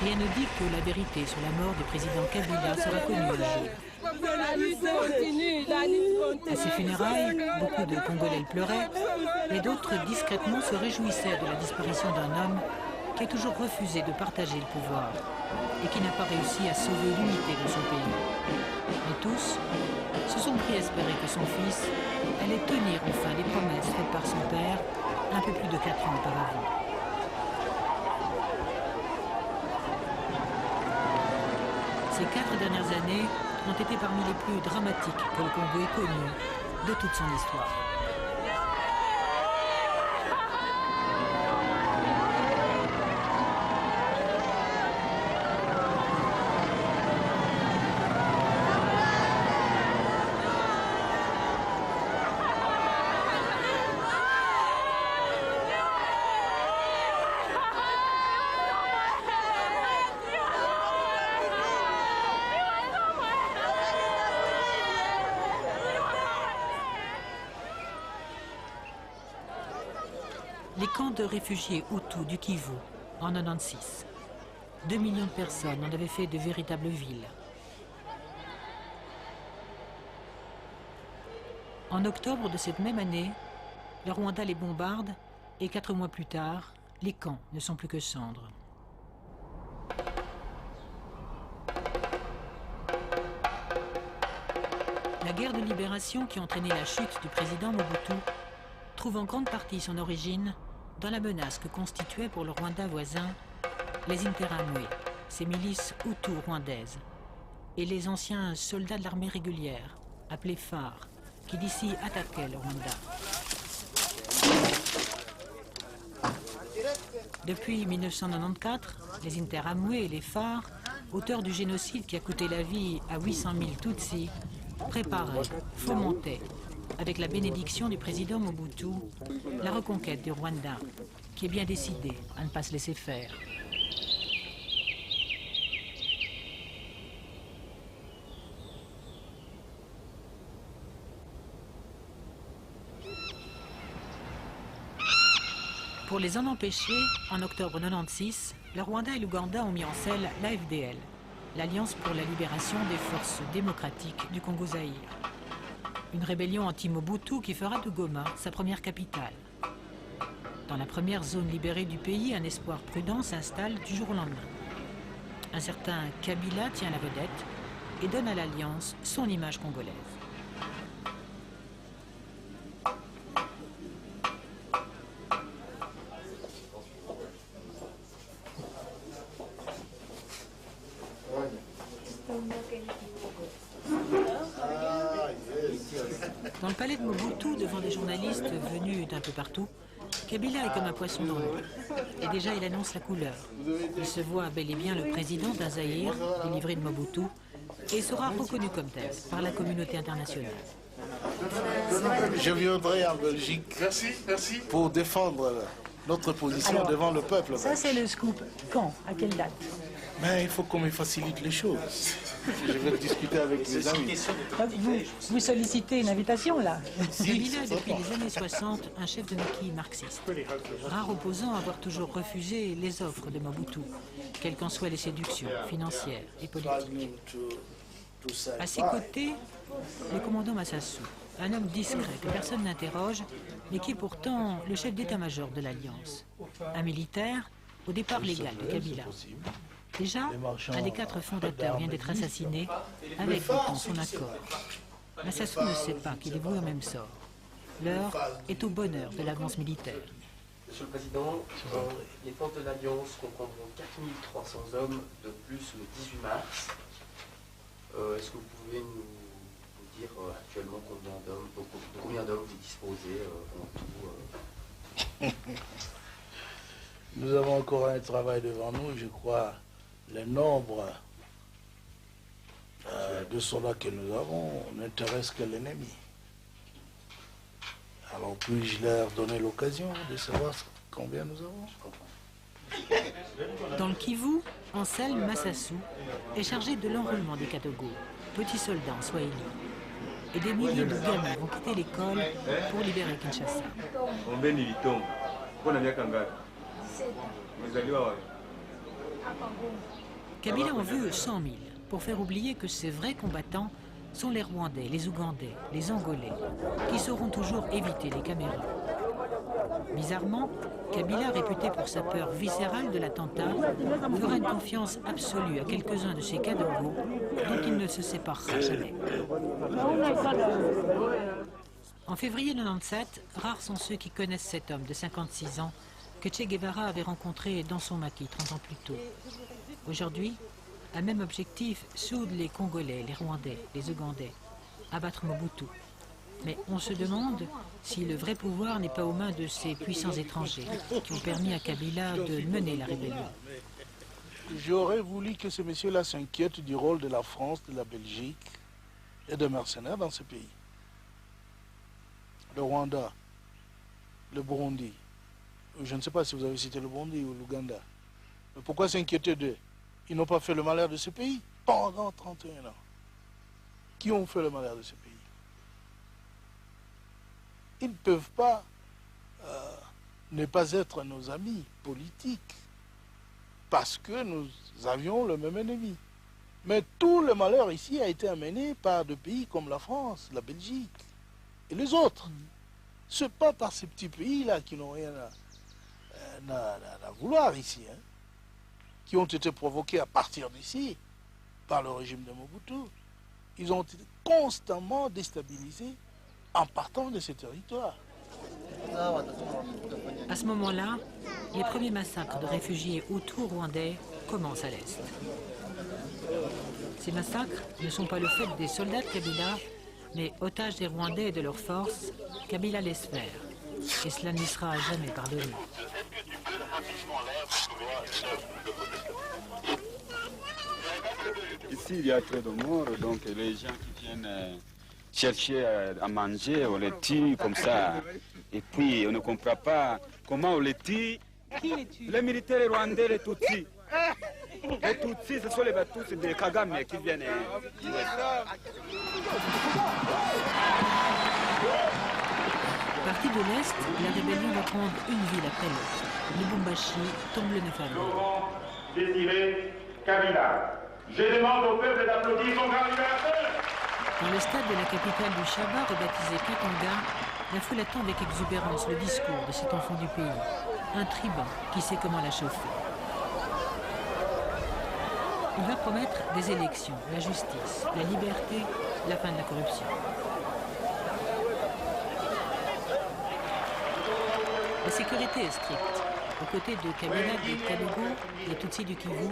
Rien ne dit que la vérité sur la mort du président Kabila sera connue un jour. À ses funérailles, beaucoup de Congolais pleuraient, et d'autres discrètement se réjouissaient de la disparition d'un homme qui a toujours refusé de partager le pouvoir et qui n'a pas réussi à sauver l'unité de son pays. Mais tous se sont pris à espérer que son fils allait tenir enfin les promesses faites par son père un peu plus de 4 ans auparavant. Ces 4 dernières années ont été parmi les plus dramatiques que le Congo ait connues de toute son histoire. Les camps de réfugiés Hutus du Kivu, en 1996. 2 millions de personnes en avaient fait de véritables villes. En octobre de cette même année, le Rwanda les bombarde et 4 mois plus tard, les camps ne sont plus que cendres. La guerre de libération qui a entraîné la chute du président Mobutu trouve en grande partie son origine dans la menace que constituaient pour le Rwanda voisin les Interahamwe, ces milices hutus rwandaises, et les anciens soldats de l'armée régulière, appelés phares, qui d'ici attaquaient le Rwanda. Depuis 1994, les Interahamwe et les phares, auteurs du génocide qui a coûté la vie à 800 000 Tutsis, préparaient, fomentaient, avec la bénédiction du président Mobutu, la reconquête du Rwanda, qui est bien décidé à ne pas se laisser faire. Pour les en empêcher, en octobre 1996, le Rwanda et l'Ouganda ont mis en selle l'AFDL, l'Alliance pour la libération des forces démocratiques du Congo-Zaïre. Une rébellion anti-Mobutu qui fera de Goma sa première capitale. Dans la première zone libérée du pays, un espoir prudent s'installe du jour au lendemain. Un certain Kabila tient la vedette et donne à l'Alliance son image congolaise. Dans le palais de Mobutu, devant des journalistes venus d'un peu partout, Kabila est comme un poisson dans l'eau. Et déjà, il annonce la couleur. Il se voit bel et bien le président d'un Zaïre, délivré de Mobutu, et sera reconnu comme tel par la communauté internationale. Je viendrai en Belgique pour défendre notre position devant le peuple. Ça, c'est le scoop. Quand? À quelle date? Mais il faut qu'on me facilite les choses. Je vais discuter avec mes amis. Vous sollicitez une invitation, là? Kabila est depuis les années 60 un chef de maquis marxiste. Rare opposant à avoir toujours refusé les offres de Mobutu, quelles qu'en soient les séductions financières et politiques. À ses côtés, le commandant Massassou, un homme discret que personne n'interroge, mais qui est pourtant le chef d'état-major de l'Alliance. Un militaire au départ légal de Kabila. Déjà, un des 4 fondateurs vient d'être assassiné avec son accord. Massassou ne sait pas qu'il est voué au même sort. L'heure est au bonheur de l'avance militaire. Monsieur le Président, les forces de l'Alliance comprendront 4300 hommes de plus le 18 mars. Est-ce que vous pouvez nous dire actuellement combien d'hommes vous disposez en tout Nous avons encore un travail devant nous, je crois. Le nombre de soldats que nous avons n'intéresse que l'ennemi. Alors puis-je leur donner l'occasion de savoir combien nous avons? Dans le Kivu, Anselme Massassou est chargé de l'enrôlement des Katogo, petits soldats en Swahili. Et des milliers de gamins vont quitter l'école pour libérer Kinshasa. Kabila en veut 100 000 pour faire oublier que ces vrais combattants sont les Rwandais, les Ougandais, les Angolais, qui sauront toujours éviter les caméras. Bizarrement, Kabila, réputé pour sa peur viscérale de l'attentat, fera une confiance absolue à quelques-uns de ses cadogos dont il ne se séparera jamais. En février 1997, rares sont ceux qui connaissent cet homme de 56 ans que Che Guevara avait rencontré dans son maquis 30 ans plus tôt. Aujourd'hui, un même objectif soude les Congolais, les Rwandais, les Ougandais, abattre Mobutu. Mais on se demande si le vrai pouvoir n'est pas aux mains de ces puissants étrangers qui ont permis à Kabila de mener la rébellion. J'aurais voulu que ces messieurs-là s'inquiètent du rôle de la France, de la Belgique et des mercenaires dans ce pays. Le Rwanda, le Burundi, je ne sais pas si vous avez cité le Burundi ou l'Ouganda. Mais pourquoi s'inquiéter d'eux? Ils n'ont pas fait le malheur de ce pays pendant 31 ans. Qui ont fait le malheur de ce pays? Ils ne peuvent pas ne pas être nos amis politiques parce que nous avions le même ennemi. Mais tout le malheur ici a été amené par des pays comme la France, la Belgique et les autres. Ce n'est pas par ces petits pays-là qui n'ont rien à vouloir ici, hein, qui ont été provoqués à partir d'ici par le régime de Mobutu. Ils ont été constamment déstabilisés en partant de ces territoires. À ce moment-là, les premiers massacres de réfugiés hutus rwandais commencent à l'Est. Ces massacres ne sont pas le fait des soldats de Kabila, mais otages des Rwandais et de leurs forces, Kabila laisse faire. Et cela ne lui sera jamais pardonné. Ici, il y a trop de morts, donc les gens qui viennent chercher à manger, on les tue comme ça. Et puis, on ne comprend pas comment on les tue. Les militaires rwandais, les Tutsis. Les Tutsis, ce sont les Batus de Kagame qui viennent. Parti de l'Est, la rébellion va prendre une ville après l'autre. Lubumbashi tombe le 9 avril. Laurent Désiré Kabila. Je demande au peuple d'applaudir son grand libérateur. Dans le stade de la capitale du Chaba, rebaptisé Katanga, la foule attend avec exubérance le discours de cet enfant du pays, un tribun qui sait comment la chauffer. Il va promettre des élections, la justice, la liberté, la fin de la corruption. La sécurité est stricte. Aux côtés de Kabila, des Kadogo, des Tutsis du Kivu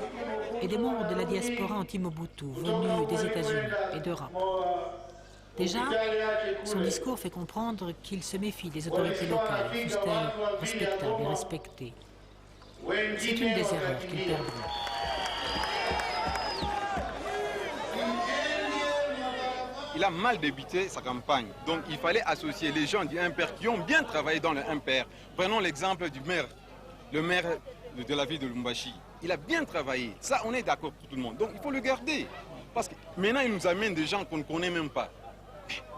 et des membres de la diaspora anti-Mobutu venus des États-Unis et d'Europe. Déjà, son discours fait comprendre qu'il se méfie des autorités locales, fussent-elles respectables et respectées. C'est une des erreurs qu'il perdra. Il a mal débuté sa campagne, donc il fallait associer les gens du MPR qui ont bien travaillé dans le MPR. Prenons l'exemple du maire, le maire de la ville de Lubumbashi. Il a bien travaillé, ça on est d'accord pour tout le monde, donc il faut le garder. Parce que maintenant il nous amène des gens qu'on ne connaît même pas.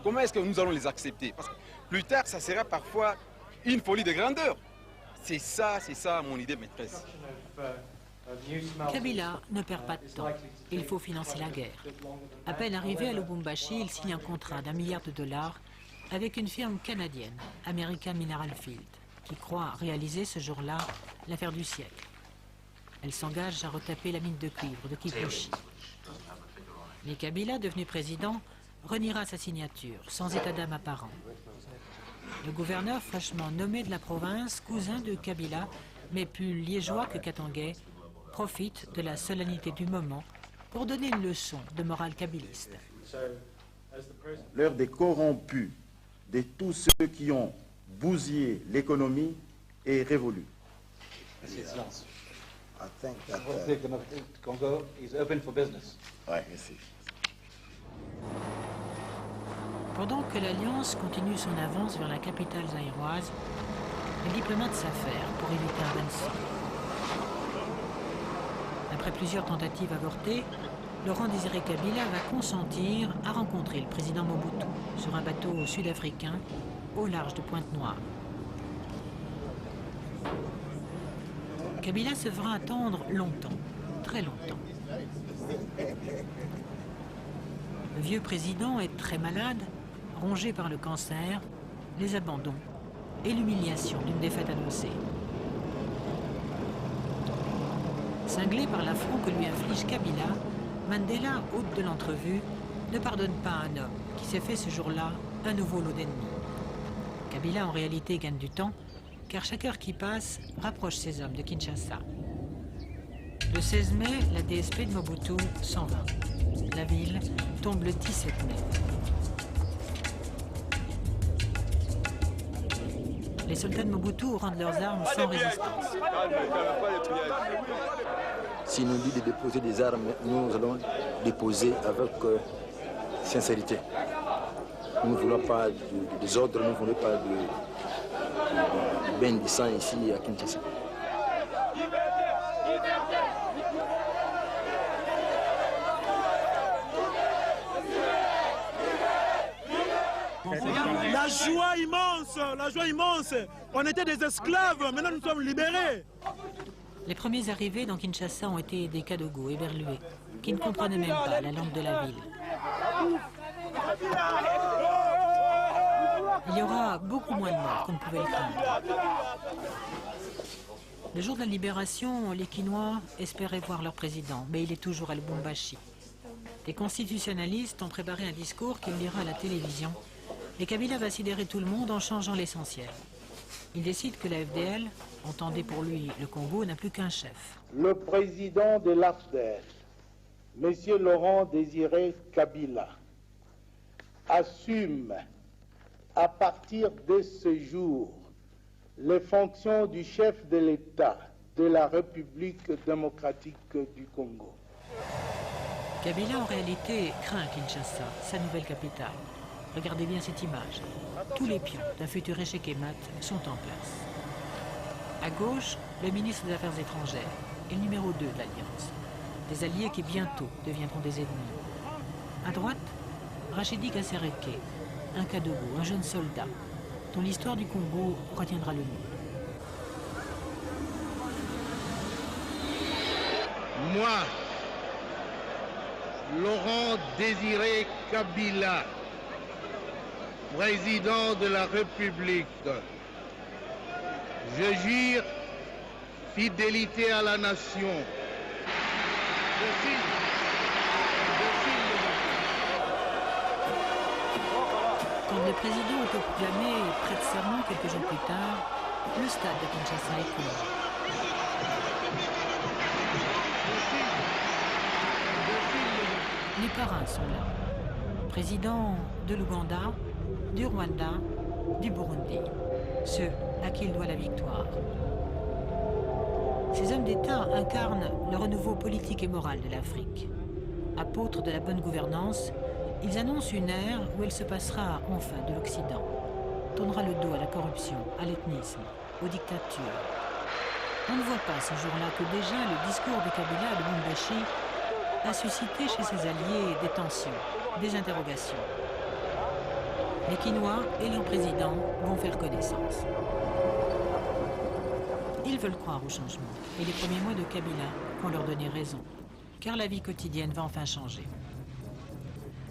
Comment est-ce que nous allons les accepter? Parce que plus tard ça sera parfois une folie de grandeur. C'est ça mon idée maîtresse. Kabila ne perd pas de temps. Il faut financer la guerre. À peine arrivé à Lubumbashi, il signe un contrat d'1 milliard de dollars avec une firme canadienne, American Mineral Field, qui croit réaliser ce jour-là l'affaire du siècle. Elle s'engage à retaper la mine de cuivre de Kipushi. Mais Kabila, devenu président, reniera sa signature, sans état d'âme apparent. Le gouverneur fraîchement nommé de la province, cousin de Kabila, mais plus liégeois que katangais, profite de la solennité du moment pour donner une leçon de morale kabiliste. L'heure des corrompus, de tous ceux qui ont bousillé l'économie est révolue. Pendant que l'Alliance continue son avance vers la capitale zaïroise, les diplomates s'affairent pour éviter un bain de sang. Après plusieurs tentatives avortées, Laurent Désiré Kabila va consentir à rencontrer le président Mobutu sur un bateau sud-africain au large de Pointe-Noire. Kabila se fera attendre longtemps. très longtemps. Le vieux président est très malade, rongé par le cancer, les abandons et l'humiliation d'une défaite annoncée. Cinglé par l'affront que lui inflige Kabila, Mandela, hôte de l'entrevue, ne pardonne pas à un homme qui s'est fait ce jour-là un nouveau lot d'ennemis. Kabila en réalité gagne du temps, car chaque heure qui passe rapproche ces hommes de Kinshasa. Le 16 mai, la DSP de Mobutu s'en va. La ville tombe le 17 mai. Les soldats de Mobutu rendent leurs armes sans résistance. S'il nous dit de déposer des armes, nous allons déposer avec sincérité. Nous ne voulons pas de désordre, nous ne voulons pas de bain de sang ici à Kinshasa. La joie immense. On était des esclaves, maintenant nous sommes libérés. Les premiers arrivés dans Kinshasa ont été des Kadogo éberlués, qui ne comprenaient même pas la langue de la ville. Il y aura beaucoup moins de morts qu'on ne pouvait le craindre. Le jour de la libération, les Kinois espéraient voir leur président, mais il est toujours à Lubumbashi. Les constitutionnalistes ont préparé un discours qu'il lira à la télévision, et Kabila va sidérer tout le monde en changeant l'essentiel. Il décide que la FDL, entendez pour lui le Congo, n'a plus qu'un chef. Le président de l'AFDEL, M. Laurent Désiré Kabila, assume à partir de ce jour les fonctions du chef de l'État de la République démocratique du Congo. Kabila, en réalité, craint Kinshasa, sa nouvelle capitale. Regardez bien cette image. Tous les pions d'un futur échec et mat sont en place. À gauche, le ministre des Affaires étrangères et le numéro 2 de l'Alliance. Des alliés qui bientôt deviendront des ennemis. À droite, Rachidi Kassereke, un Kadogo, un jeune soldat, dont l'histoire du Congo retiendra le nom. Moi, Laurent Désiré Kabila, président de la République, je jure fidélité à la nation. Quand le président autoproclamé prête serment quelques jours plus tard, le stade de Kinshasa est couvert. Les parrains sont là. Président de l'Ouganda, du Rwanda, du Burundi, ceux à qui il doit la victoire. Ces hommes d'État incarnent le renouveau politique et moral de l'Afrique. Apôtres de la bonne gouvernance, ils annoncent une ère où elle se passera enfin de l'Occident, tournera le dos à la corruption, à l'ethnisme, aux dictatures. On ne voit pas ce jour-là que déjà le discours de Kabila à Lubumbashi a suscité chez ses alliés des tensions, des interrogations. Les Kinois et leur président vont faire connaissance. Ils veulent croire au changement, et les premiers mois de Kabila vont leur donner raison, car la vie quotidienne va enfin changer.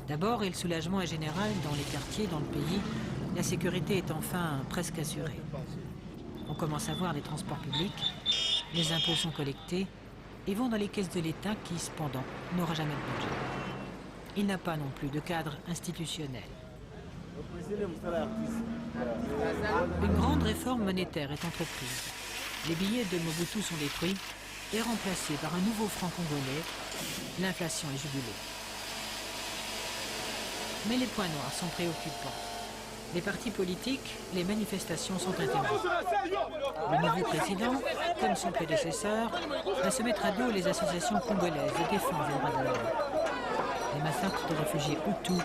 D'abord, et le soulagement est général dans les quartiers, dans le pays, la sécurité est enfin presque assurée. On commence à voir les transports publics, les impôts sont collectés et vont dans les caisses de l'État qui, cependant, n'aura jamais de budget. Il n'a pas non plus de cadre institutionnel. Une grande réforme monétaire est entreprise. Les billets de Mobutu sont détruits et remplacés par un nouveau franc congolais. L'inflation est jugulée. Mais les points noirs sont préoccupants. Les partis politiques, les manifestations sont interdites. Le nouveau président, comme son prédécesseur, va se mettre à dos les associations congolaises de défense des droits de l'homme. Les massacres de réfugiés Hutus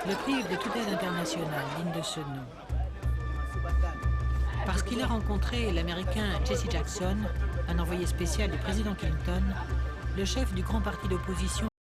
le privent de toute aide internationale digne de ce nom. Parce qu'il a rencontré l'Américain Jesse Jackson, un envoyé spécial du président Clinton, le chef du grand parti d'opposition